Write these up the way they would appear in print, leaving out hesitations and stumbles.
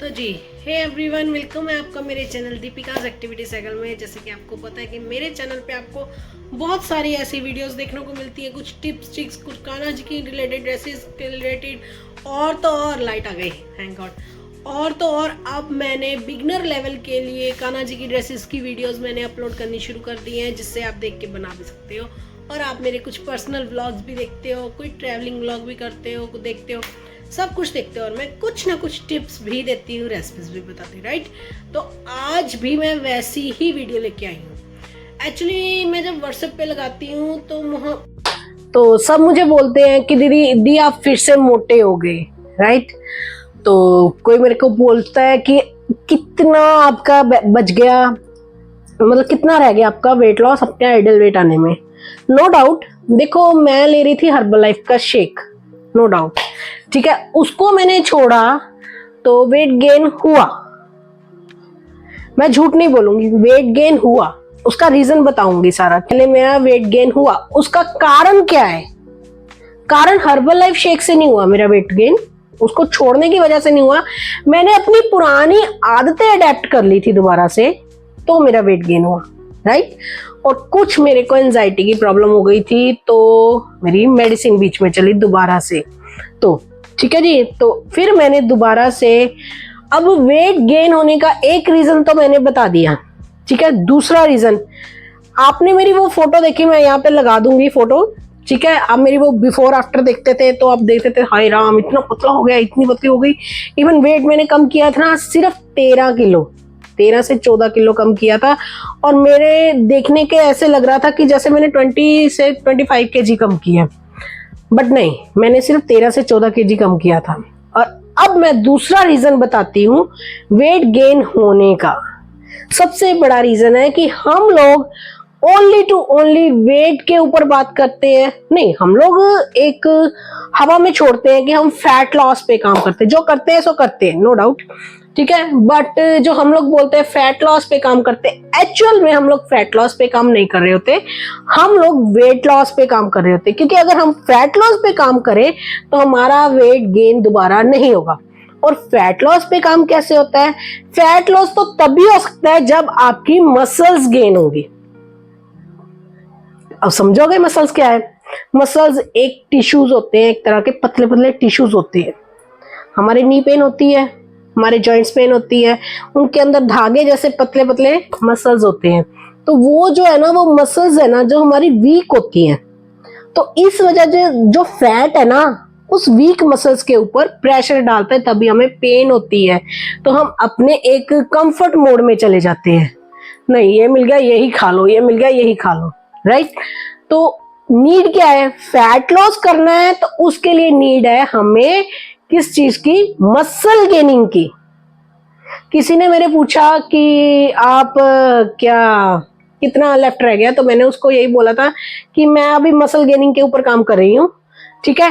तो जी, hey everyone, welcome है आपका मेरे चैनल दीपिकाज एक्टिविटी साइकिल में। जैसे कि आपको पता है कि मेरे चैनल पे आपको बहुत सारी ऐसी वीडियोस देखने को मिलती है, कुछ टिप्स ट्रिक्स, कुछ कान्हा जी की रिलेटेड, ड्रेसेस के रिलेटेड, और तो और लाइट आ गई, थैंक गॉड। और तो और अब मैंने बिगनर लेवल के लिए कान्हा जी की ड्रेसेस की वीडियोस मैंने अपलोड करनी शुरू कर दी हैं, जिससे आप देख के बना भी सकते हो। और आप मेरे कुछ पर्सनल व्लॉग्स भी देखते हो, कोई ट्रैवलिंग व्लॉग भी करते हो, देखते हो, सब कुछ देखते हो। और मैं कुछ ना कुछ टिप्स भी देती हूँ, रेसिपीज भी बताती हूँ, राइट। तो आज भी मैं वैसी ही वीडियो लेके आई हूँ। एक्चुअली मैं जब व्हाट्सएप पे लगाती हूँ तो सब मुझे बोलते हैं कि दीदी आप फिर से मोटे हो गए, राइट। तो कोई मेरे को बोलता है कि कितना आपका बच गया, मतलब कितना रह गया आपका वेट लॉस अपने आइडियल वेट आने में। नो डाउट, देखो मैं ले रही थी हर्बल लाइफ का शेक, नो डाउट, ठीक है। उसको मैंने छोड़ा तो वेट गेन हुआ, मैं झूठ नहीं बोलूंगी, वेट गेन हुआ। उसका रीजन बताऊंगी सारा। पहले मेरा वेट गेन हुआ, उसका कारण क्या है? कारण हर्बल लाइफ शेक से नहीं हुआ मेरा वेट गेन, उसको छोड़ने की वजह से नहीं हुआ। मैंने अपनी पुरानी आदतें अडेप्ट कर ली थी दोबारा से, तो मेरा वेट गेन हुआ, राइट। और कुछ मेरे को एंजाइटी की प्रॉब्लम हो गई थी, तो मेरी मेडिसिन बीच में चली दोबारा से, तो ठीक है जी। तो फिर मैंने दोबारा से, अब वेट गेन होने का एक रीजन तो मैंने बता दिया, ठीक है। दूसरा रीजन, आपने मेरी वो फोटो देखी, मैं यहाँ पे लगा दूंगी फोटो, ठीक है। आप मेरी वो बिफोर आफ्टर देखते थे तो आप देखते थे हाय राम इतना पतला हो गया, इतनी पतली हो गई। इवन वेट मैंने कम किया था ना, सिर्फ 13 किलो, 13 से 14 किलो कम किया था। और मेरे देखने के ऐसे लग रहा था कि जैसे मैंने 20 से 25 केजी कम किया, बट नहीं, मैंने सिर्फ 13 से 14 केजी कम किया था। और अब मैं दूसरा रीजन बताती हूँ वेट गेन होने का। सबसे बड़ा रीजन है कि हम लोग ओनली टू ओनली वेट के ऊपर बात करते हैं, नहीं, हम लोग एक हवा में छोड़ते हैं कि हम फैट लॉस पे काम करते हैं। जो करते हैं सो करते हैं, नो डाउट, ठीक है। बट जो हम लोग बोलते हैं फैट लॉस पे काम करते हैं, एक्चुअल में हम लोग फैट लॉस पे काम नहीं कर रहे होते, हम लोग वेट लॉस पे काम कर रहे होते। क्योंकि अगर हम फैट लॉस पे काम करें तो हमारा वेट गेन दोबारा नहीं होगा। और फैट लॉस पे काम कैसे होता है? फैट लॉस तो तभी हो सकता है जब आपकी मसल्स गेन होंगी। अब समझोगे मसल्स क्या है? मसल्स एक टिश्यूज होते हैं, एक तरह के पतले पतले टिश्यूज होते हैं। हमारे नी पेन होती है, हमारे जॉइंट्स पेन होती है, उनके अंदर धागे जैसे पतले पतले मसल्स होते हैं। तो वो जो है ना, वो मसल्स है ना जो हमारी वीक होती हैं, तो इस वजह से जो फैट है ना उस वीक मसल्स के ऊपर प्रेशर डालता है, तभी हमें पेन होती है। तो हम अपने एक कंफर्ट मोड में चले जाते हैं, नहीं ये मिल गया यही खा लो, ये मिल गया यही खा लो, राइट। तो नीड क्या है? फैट लॉस करना है तो उसके लिए नीड है हमें किस चीज की? मसल गेनिंग की। किसी ने मेरे पूछा कि आप क्या कितना लेफ्ट रह गया, तो मैंने उसको यही बोला था कि मैं अभी मसल गेनिंग के ऊपर काम कर रही हूँ, ठीक है।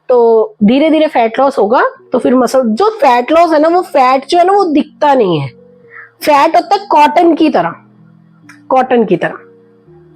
तो धीरे धीरे फैट लॉस होगा, तो फिर मसल, जो फैट लॉस है ना, वो फैट जो है ना वो दिखता नहीं है। फैट होता है कॉटन की तरह, कॉटन की तरह,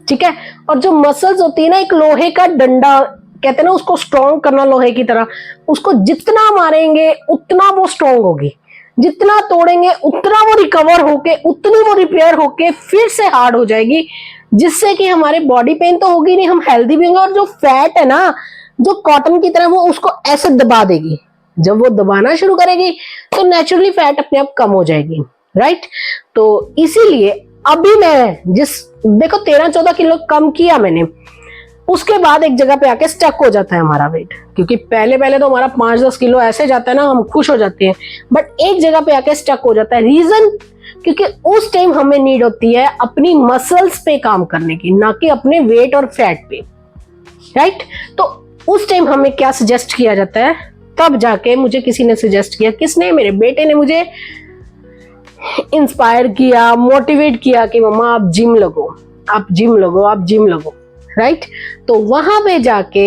ठीक है। और जो मसल्स होती है ना, एक लोहे का डंडा, कहते हैं ना उसको स्ट्रॉन्ग करना लोहे की तरह, उसको जितना मारेंगे उतना वो स्ट्रॉन्ग होगी, जितना तोड़ेंगे उतना वो रिकवर होके, उतनी वो रिपेयर होके फिर से हार्ड हो जाएगी, जिससे कि हमारे बॉडी पेन तो होगी नहीं, हम हेल्दी भी होंगे। और जो फैट है ना, जो कॉटन की तरह, वो उसको ऐसे दबा देगी। जब वो दबाना शुरू करेगी तो नेचुरली फैट अपने आप कम हो जाएगी, राइट। तो इसीलिए अभी मैं देखो 13-14 किलो कम किया मैंने, उसके बाद एक जगह पे आके स्टक हो जाता है हमारा वेट। क्योंकि पहले पहले तो हमारा 5-10 किलो ऐसे जाता है ना, हम खुश हो जाते हैं, बट एक जगह पे आके स्टक हो जाता है। रीजन, क्योंकि उस टाइम हमें नीड होती है अपनी मसल्स पे काम करने की, ना कि अपने वेट और फैट पे, राइट। तो उस टाइम हमें क्या सजेस्ट किया जाता है? तब जाके मुझे किसी ने सजेस्ट किया, किसने? मेरे बेटे ने मुझे इंस्पायर किया, मोटिवेट किया कि मम्मा आप जिम लगो, आप जिम लगो, आप जिम लगो, राइट। तो वहां पे जाके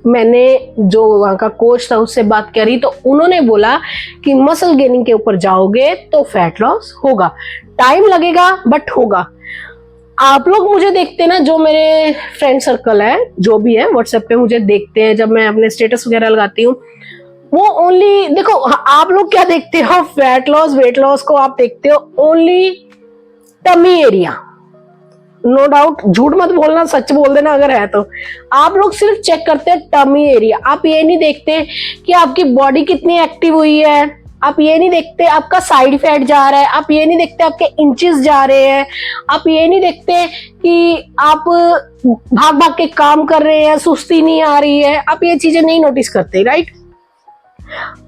मैंने जो वहां का कोच था उससे बात करी, तो उन्होंने बोला कि मसल गेनिंग के ऊपर जाओगे तो फैट लॉस होगा, टाइम लगेगा बट होगा। आप लोग मुझे देखते हैं ना, जो मेरे फ्रेंड सर्कल है, जो भी है व्हाट्सएप पे मुझे देखते हैं, जब मैं अपने स्टेटस वगैरह लगाती हूँ, वो ओनली देखो, आप लोग क्या देखते हो, फैट लॉस वेट लॉस को आप देखते हो only tummy area. No doubt, झूठ मत बोलना, सच बोल देना अगर है तो। आप लोग सिर्फ चेक करते हैं टमी एरिया, आप ये नहीं देखते कि आपकी बॉडी कितनी एक्टिव हुई है, आप ये नहीं देखते आपका साइड फैट जा रहा है, आप ये नहीं देखते आपके इंचेस जा रहे हैं, आप ये नहीं देखते कि आप भाग भाग के काम कर रहे हैं, सुस्ती नहीं आ रही है, आप ये चीजें नहीं नोटिस करते, राइट।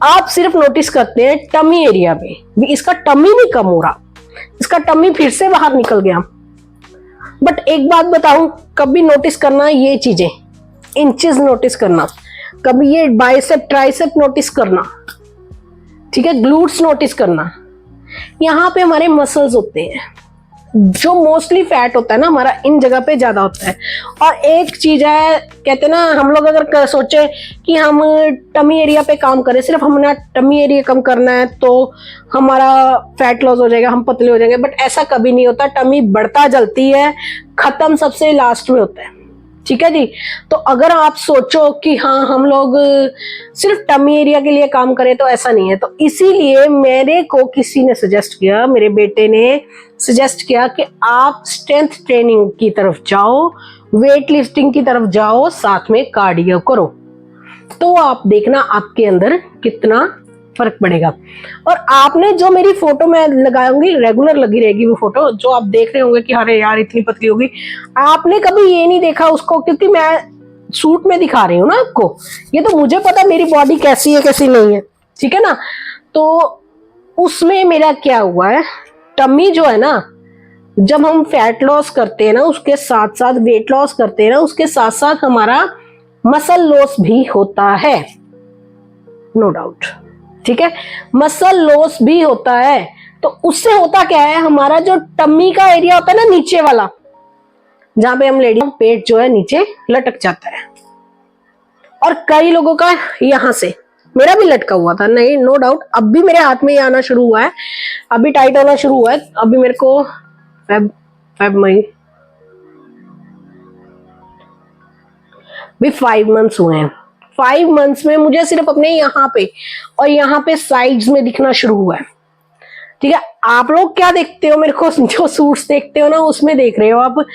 आप सिर्फ नोटिस करते हैं टमी एरिया पे, इसका टमी नहीं कम हो रहा, इसका टमी फिर से बाहर निकल गया। बट एक बात बताऊं, कभी नोटिस करना ये चीजें, इंचेस नोटिस करना, कभी ये बाइसेप ट्राइसेप नोटिस करना, ठीक है, ग्लूट्स नोटिस करना। यहाँ पे हमारे मसल्स होते हैं, जो मोस्टली फैट होता है ना हमारा इन जगह पे ज्यादा होता है। और एक चीज है, कहते हैं ना, हम लोग अगर सोचे कि हम टमी एरिया पे काम करें, सिर्फ हमने टमी एरिया कम करना है तो हमारा फैट लॉस हो जाएगा, हम पतले हो जाएंगे, बट ऐसा कभी नहीं होता। टमी बढ़ता जलती है, खत्म सबसे लास्ट में होता है, ठीक है जी। तो अगर आप सोचो कि हाँ हम लोग सिर्फ टमी एरिया के लिए काम करें, तो ऐसा नहीं है। तो इसीलिए मेरे को किसी ने सजेस्ट किया, मेरे बेटे ने सजेस्ट किया कि आप स्ट्रेंथ ट्रेनिंग की तरफ जाओ, वेट लिफ्टिंग की तरफ जाओ, साथ में कार्डियो करो, तो आप देखना आपके अंदर कितना फर्क पड़ेगा। और आपने जो मेरी फोटो मैं लगाऊंगी, रेगुलर लगी रहेगी वो फोटो, जो आप देख रहे होंगे कि अरे यार इतनी पतली होगी, आपने कभी ये नहीं देखा उसको, क्योंकि मैं सूट में दिखा रही हूँ ना आपको, ये तो मुझे पता मेरी बॉडी कैसी है कैसी नहीं है, ठीक है ना। तो उसमें मेरा क्या हुआ है, टमी जो है ना, जब हम फैट लॉस करते हैं ना, उसके साथ साथ वेट लॉस करते हैं ना, उसके साथ साथ हमारा मसल लॉस भी होता है, नो डाउट, ठीक है, मसल लॉस भी होता है। तो उससे होता क्या है, हमारा जो टम्मी का एरिया होता है ना, नीचे वाला, जहां पे हम लेडी, पेट जो है नीचे लटक जाता है। और कई लोगों का यहां से, मेरा भी लटका हुआ था, नहीं नो डाउट, अब भी मेरे हाथ में ये आना शुरू हुआ है, अभी टाइट होना शुरू हुआ है। अभी मेरे को फेब मई भी 5 मंथ्स हुए हैं। 5 मंथ्स में मुझे सिर्फ अपने यहाँ पे और यहाँ पे साइड्स में दिखना शुरू हुआ है, ठीक है। आप लोग क्या देखते हो, मेरे को जो सूट्स देखते हो ना उसमें देख रहे हो आप,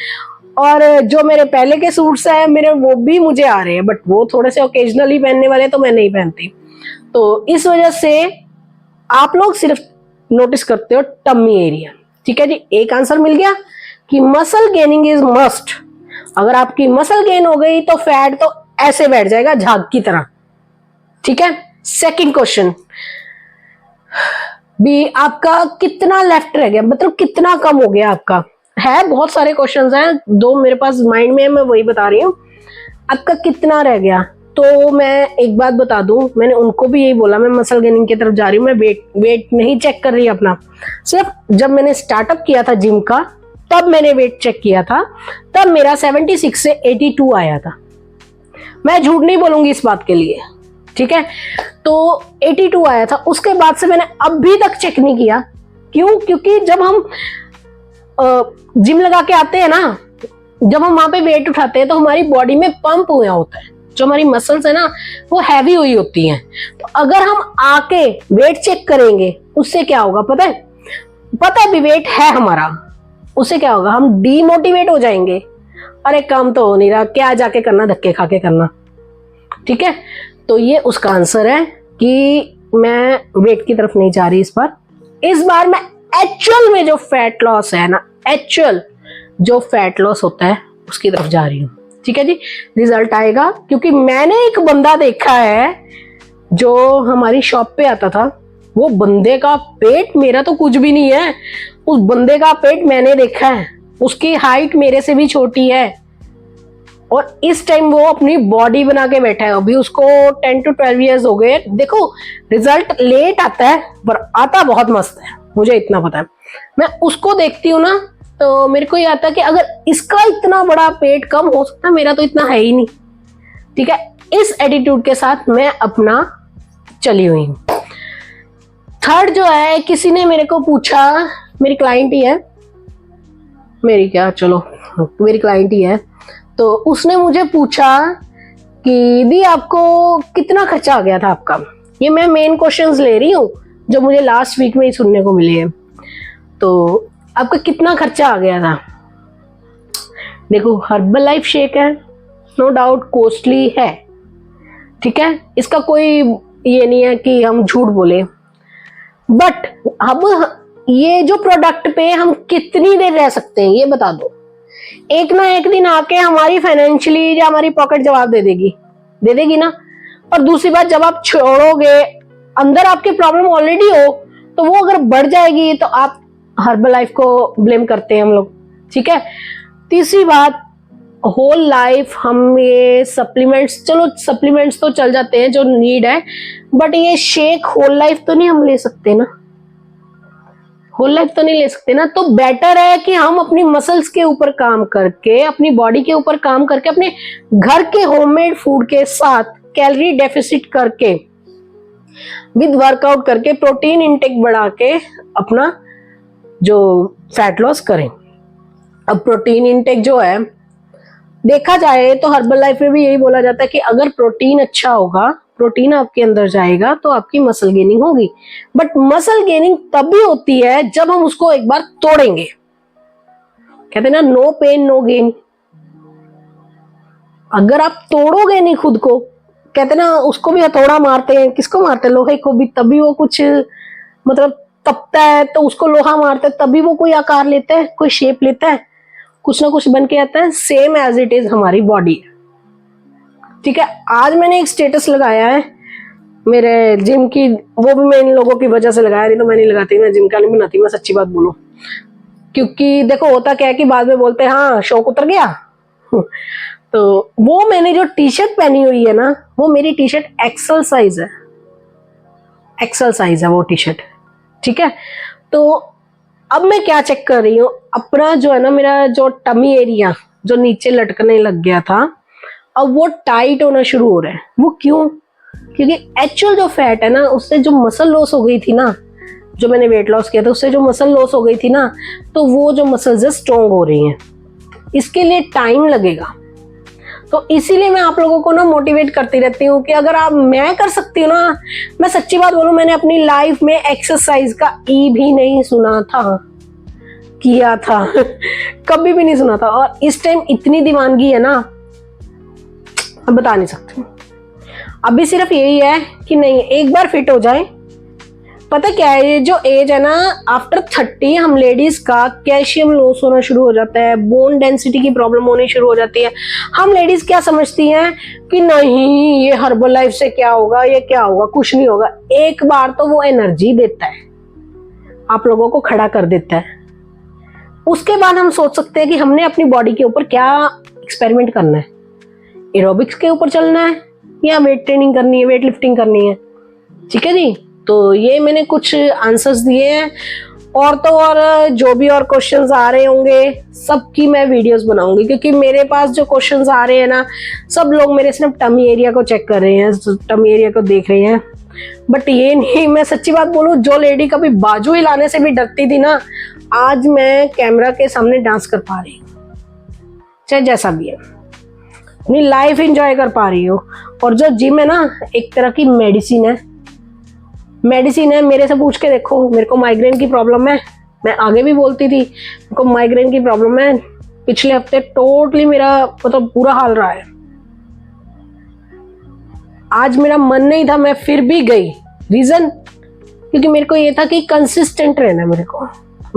और जो मेरे पहले के सूट्स हैं मेरे, वो भी मुझे आ रहे हैं, बट वो थोड़े से ओकेजनली पहनने वाले, तो मैं नहीं पहनती। तो इस वजह से आप लोग सिर्फ नोटिस करते हो टम्मी एरिया, ठीक है जी। एक आंसर मिल गया कि मसल गेनिंग इज मस्ट। अगर आपकी मसल गेन हो गई तो फैट तो ऐसे बैठ जाएगा झाग की तरह, ठीक है। सेकंड क्वेश्चन भी, आपका कितना लेफ्ट रह गया, मतलब कितना कम हो गया आपका, है बहुत सारे क्वेश्चंस हैं, दो मेरे पास माइंड में है, मैं वही बता रही हूँ। आपका कितना रह गया, तो मैं एक बात बता दूं, मैंने उनको भी यही बोला, मैं मसल गेनिंग की तरफ जा रही हूँ, मैं वेट नहीं चेक कर रही अपना। सिर्फ जब मैंने स्टार्टअप किया था जिम का, तब मैंने वेट चेक किया था, तब मेरा 76 से 82 आया था, मैं झूठ नहीं बोलूंगी इस बात के लिए, ठीक है। तो 82 आया था, उसके बाद से मैंने अभी तक चेक नहीं किया। क्यों? क्योंकि जब हम जिम लगा के आते हैं ना, जब हम वहां पे वेट उठाते हैं तो हमारी बॉडी में पंप हुआ होता है, जो हमारी मसल्स है ना वो हैवी हुई होती हैं। तो अगर हम आके वेट चेक करेंगे, उससे क्या होगा पता है? पता है भी वेट है हमारा, उससे क्या होगा, हम डीमोटिवेट हो जाएंगे, अरे काम तो हो नहीं रहा, क्या जाके करना, धक्के खा के करना, ठीक है। तो ये उसका आंसर है कि मैं वेट की तरफ नहीं जा रही इस बार। इस बार मैं एक्चुअल में जो फैट लॉस है ना, एक्चुअल जो फैट लॉस होता है उसकी तरफ जा रही हूँ, ठीक है जी। रिजल्ट आएगा, क्योंकि मैंने एक बंदा देखा है जो हमारी शॉप पे आता था, वो बंदे का पेट, मेरा तो कुछ भी नहीं है, उस बंदे का पेट मैंने देखा है, उसकी हाइट मेरे से भी छोटी है, और इस टाइम वो अपनी बॉडी बना के बैठा है। अभी उसको 10 to 12 ईयर्स हो गए। देखो रिजल्ट लेट आता है पर आता बहुत मस्त है, मुझे इतना पता है। मैं उसको देखती हूँ ना, तो मेरे को ये आता है कि अगर इसका इतना बड़ा पेट कम हो सकता है, मेरा तो इतना है ही नहीं, ठीक है। इस एटीट्यूड के साथ मैं अपना चली हुई हूँ। थर्ड जो है, किसी ने मेरे को पूछा, मेरी क्लाइंट ही है, मेरी क्या, चलो मेरी क्लाइंट ही है, तो उसने मुझे पूछा कि दी आपको कितना खर्चा आ गया था आपका। ये मैं मेन क्वेश्चंस ले रही हूँ जो मुझे लास्ट वीक में ही सुनने को मिले हैं। तो आपका कितना खर्चा आ गया था? देखो, हर्बल लाइफ शेक है, नो डाउट कॉस्टली है, ठीक है, इसका कोई ये नहीं है कि हम झूठ बोले, बट अब ये जो प्रोडक्ट पे हम कितनी देर रह सकते हैं ये बता दो। एक ना एक दिन आके हमारी फाइनेंशियली या हमारी पॉकेट जवाब दे देगी ना। और दूसरी बात, जब आप छोड़ोगे, अंदर आपकी प्रॉब्लम ऑलरेडी हो, तो वो अगर बढ़ जाएगी तो आप हर्बल लाइफ को ब्लेम करते हैं हम लोग, ठीक है। तीसरी बात, होल लाइफ हम ये सप्लीमेंट्स, चलो सप्लीमेंट्स तो चल जाते हैं जो नीड है, बट ये शेक होल लाइफ तो नहीं हम ले सकते ना, होल लाइफ तो नहीं ले सकते ना। तो बेटर है कि हम अपनी मसल्स के ऊपर काम करके, अपनी बॉडी के ऊपर काम करके, अपने घर के होममेड फूड के साथ कैलोरी डेफिसिट करके, विद वर्कआउट करके, प्रोटीन इंटेक बढ़ा के अपना जो फैट लॉस करें। अब प्रोटीन इंटेक जो है, देखा जाए तो हर्बल लाइफ में भी यही बोला जाता है कि अगर प्रोटीन अच्छा होगा, प्रोटीन आपके अंदर जाएगा तो आपकी मसल गेनिंग होगी। बट मसल गेनिंग तभी होती है जब हम उसको एक बार तोड़ेंगे। कहते हैं ना, नो पेन नो गेन। अगर आप तोड़ोगे नहीं खुद को, कहते ना, उसको भी हथौड़ा मारते हैं, किसको मारते हैं? लोहे को भी, तभी वो कुछ मतलब तपता है, तो उसको लोहा मारते हैं तभी वो कोई आकार लेता है, कोई शेप लेता है, कुछ ना कुछ बन के आता है। सेम एज इट इज हमारी बॉडी, ठीक है। आज मैंने एक स्टेटस लगाया है मेरे जिम की, वो भी मैं इन लोगों की वजह से लगाया, नहीं तो मैं नहीं लगाती, मैं जिम का नहीं बनाती, मैं सच्ची बात बोलूं। क्योंकि देखो होता क्या है कि बाद में बोलते हैं हाँ शौक उतर गया। तो वो मैंने जो टी शर्ट पहनी हुई है ना, वो मेरी टी शर्ट एक्सल साइज है, एक्सल साइज है वो टी शर्ट, ठीक है। तो अब मैं क्या चेक कर रही हूँ, अपना जो है ना, मेरा जो टमी एरिया जो नीचे लटकने लग गया था, अब वो टाइट होना शुरू हो रहा है। वो क्यों? क्योंकि एक्चुअल जो फैट है ना, उससे जो मसल लॉस हो गई थी ना, जो मैंने वेट लॉस किया था उससे जो मसल लॉस हो गई थी ना, तो वो जो मसल्स है स्ट्रॉन्ग हो रही हैं। इसके लिए टाइम लगेगा। तो इसीलिए मैं आप लोगों को ना मोटिवेट करती रहती हूँ कि अगर आप, मैं कर सकती हूँ ना। मैं सच्ची बात बोलूं, मैंने अपनी लाइफ में एक्सरसाइज का ई भी नहीं सुना था, किया था कभी भी नहीं सुना था। और इस टाइम इतनी दीवानगी है ना, मैं बता नहीं सकती। अभी सिर्फ यही है कि नहीं, एक बार फिट हो जाए। पता क्या है, ये जो एज है ना, आफ्टर 30 हम लेडीज का कैल्शियम लॉस होना शुरू हो जाता है, बोन डेंसिटी की प्रॉब्लम होनी शुरू हो जाती है। हम लेडीज क्या समझती हैं कि नहीं ये हर्बल लाइफ से क्या होगा, ये क्या होगा, कुछ नहीं होगा। एक बार तो वो एनर्जी देता है, आप लोगों को खड़ा कर देता है। उसके बाद हम सोच सकते हैं कि हमने अपनी बॉडी के ऊपर क्या एक्सपेरिमेंट करना है, एरोबिक्स के ऊपर चलना है या वेट ट्रेनिंग करनी है, वेट लिफ्टिंग करनी है, ठीक है जी। तो ये मैंने कुछ आंसर्स दिए हैं, और तो और जो भी और क्वेश्चंस आ रहे होंगे सबकी मैं वीडियोस बनाऊंगी, क्योंकि मेरे पास जो क्वेश्चंस आ रहे हैं ना, सब लोग मेरे सिर्फ टमी एरिया को चेक कर रहे हैं, टमी एरिया को देख रहे हैं। बट ये नहीं, मैं सच्ची बात बोलूं, जो लेडी कभी बाजू हिलाने से भी डरती थी ना, आज मैं कैमरा के सामने डांस कर पा रही हूँ, चाहे जैसा भी है, अपनी लाइफ एंजॉय कर पा रही हूँ। और जो जिम है ना, एक तरह की मेडिसिन है, मेडिसिन है। मेरे से पूछ के देखो, मेरे को माइग्रेन की प्रॉब्लम है, मैं आगे भी बोलती थी मेरे को माइग्रेन की प्रॉब्लम है। पिछले हफ्ते टोटली मेरा मतलब बुरा हाल रहा है। आज मेरा मन नहीं था, मैं फिर भी गई। रीजन, क्योंकि मेरे को ये था कि कंसिस्टेंट रहना है मेरे को।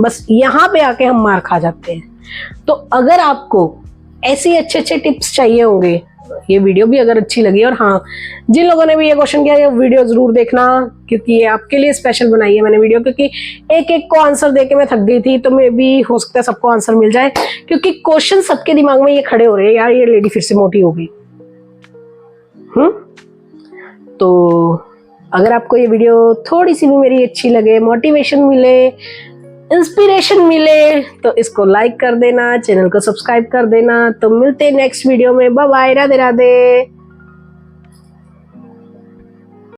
बस यहाँ पे आके हम मार खा जाते हैं। तो अगर आपको ऐसे अच्छे टिप्स चाहिए होंगे, ये वीडियो भी अगर अच्छी लगी, और हाँ, जिन लोगों ने भी ये क्वेश्चन किया, ये वीडियो जरूर देखना, क्योंकि ये आपके लिए स्पेशल बनाई है मैंने वीडियो। क्योंकि एक एक को आंसर देके मैं थक गई थी, तो मे भी हो सकता है सबको आंसर मिल जाए, क्योंकि क्वेश्चन सबके दिमाग में ये खड़े हो रहे हैं, यार ये लेडी फिर से मोटी हो गई। तो अगर आपको ये वीडियो थोड़ी सी भी मेरी अच्छी लगे, मोटिवेशन मिले, इंस्पिरेशन मिले, तो इसको लाइक कर देना, चैनल को सब्सक्राइब कर देना। तो मिलते हैं नेक्स्ट वीडियो में। Bye bye, Radhe Radhe.